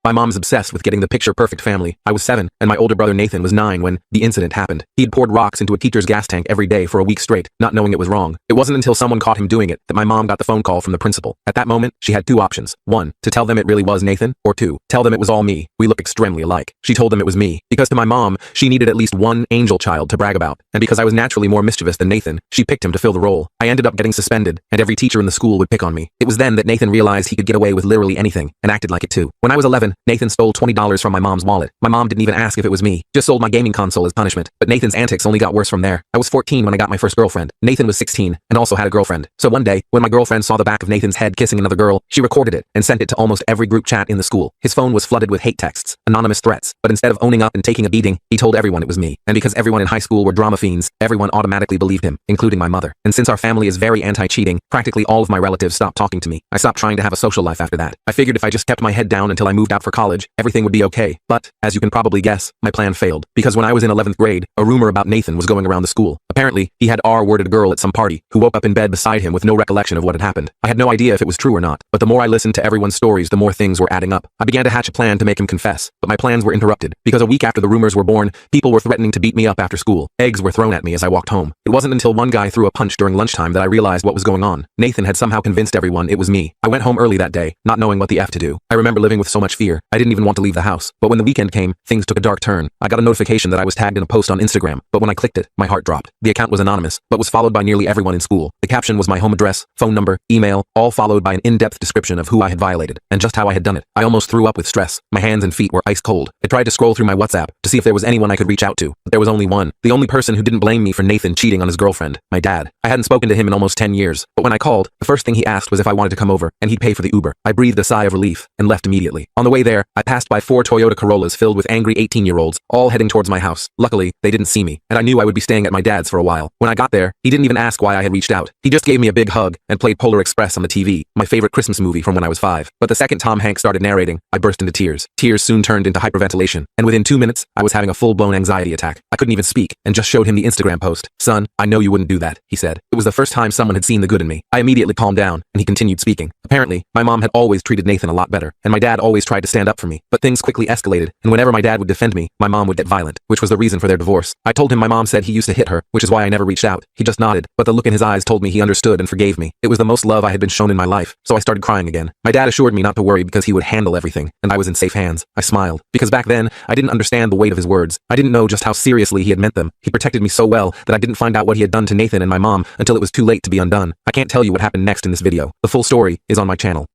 My mom's obsessed with getting the picture-perfect family. I was 7, and my older brother Nathan was 9 when the incident happened. He'd poured rocks into a teacher's gas tank every day for a week straight, not knowing it was wrong. It wasn't until someone caught him doing it that my mom got the phone call from the principal. At that moment, she had 2 options. 1, to tell them it really was Nathan, or 2, tell them it was all me. We look extremely alike. She told them it was me, because to my mom, she needed at least one angel child to brag about. And because I was naturally more mischievous than Nathan, she picked him to fill the role. I ended up getting suspended, and every teacher in the school would pick on me. It was then that Nathan realized he could get away with literally anything, and acted like it too. When I was 11, Nathan stole $20 from my mom's wallet. My mom didn't even ask if it was me, just sold my gaming console as punishment. But Nathan's antics only got worse from there. I was 14 when I got my first girlfriend. Nathan was 16, and also had a girlfriend. So one day, when my girlfriend saw the back of Nathan's head kissing another girl, she recorded it, and sent it to almost every group chat in the school. His phone was flooded with hate texts, anonymous threats, but instead of owning up and taking a beating, he told everyone it was me. And because everyone in high school were drama fiends, everyone automatically believed him, including my mother. And since our family is very anti-cheating, practically all of my relatives stopped talking to me. I stopped trying to have a social life after that. I figured if I just kept my head down until I moved out for college, everything would be okay. But, as you can probably guess, my plan failed. Because when I was in 11th grade, a rumor about Nathan was going around the school. Apparently, he had R-worded a girl at some party, who woke up in bed beside him with no recollection of what had happened. I had no idea if it was true or not, but the more I listened to everyone's stories, the more things were adding up. I began to hatch a plan to make him confess, but my plans were interrupted, because a week after the rumors were born, people were threatening to beat me up after school. Eggs were thrown at me as I walked home. It wasn't until one guy threw a punch during lunchtime that I realized what was going on. Nathan had somehow convinced everyone it was me. I went home early that day, not knowing what the F to do. I remember living with so much fear, I didn't even want to leave the house. But when the weekend came, things took a dark turn. I got a notification that I was tagged in a post on Instagram, but when I clicked it, my heart dropped. The account was anonymous, but was followed by nearly everyone in school. The caption was my home address, phone number, email, all followed by an in-depth description of who I had violated, and just how I had done it. I almost threw up with stress. My hands and feet were ice cold. I tried to scroll through my WhatsApp to see if there was anyone I could reach out to, but there was only one. The only person who didn't blame me for Nathan cheating on his girlfriend, my dad. I hadn't spoken to him in almost 10 years, but when I called, the first thing he asked was if I wanted to come over, and he'd pay for the Uber. I breathed a sigh of relief, and left immediately. On the way there, I passed by 4 Toyota Corollas filled with angry 18-year-olds, all heading towards my house. Luckily, they didn't see me, and I knew I would be staying at my dad's for a while. When I got there, he didn't even ask why I had reached out. He just gave me a big hug, and played Polar Express on the TV, my favorite Christmas movie from when I was 5. But the second Tom Hanks started narrating, I burst into tears. Tears soon turned into hyperventilation, and within 2 minutes, I was having a full-blown anxiety attack. I couldn't even speak, and just showed him the Instagram post. Son, I know you wouldn't do that, he said. It was the first time someone had seen the good in me. I immediately calmed down, and he continued speaking. Apparently, my mom had always treated Nathan a lot better, and my dad always tried to stand up for me. But things quickly escalated, and whenever my dad would defend me, my mom would get violent, which was the reason for their divorce. I told him my mom said he used to hit her, which is why I never reached out. He just nodded, but the look in his eyes told me he understood and forgave me. It was the most love I had been shown in my life, so I started crying again. My dad assured me not to worry because he would handle everything, and I was in safe hands. I smiled, because back then, I didn't understand the weight of his words. I didn't know just how seriously he had meant them. He protected me so well that I didn't find out what he had done to Nathan and my mom until it was too late to be undone. I can't tell you what happened next in this video. The full story is on my channel.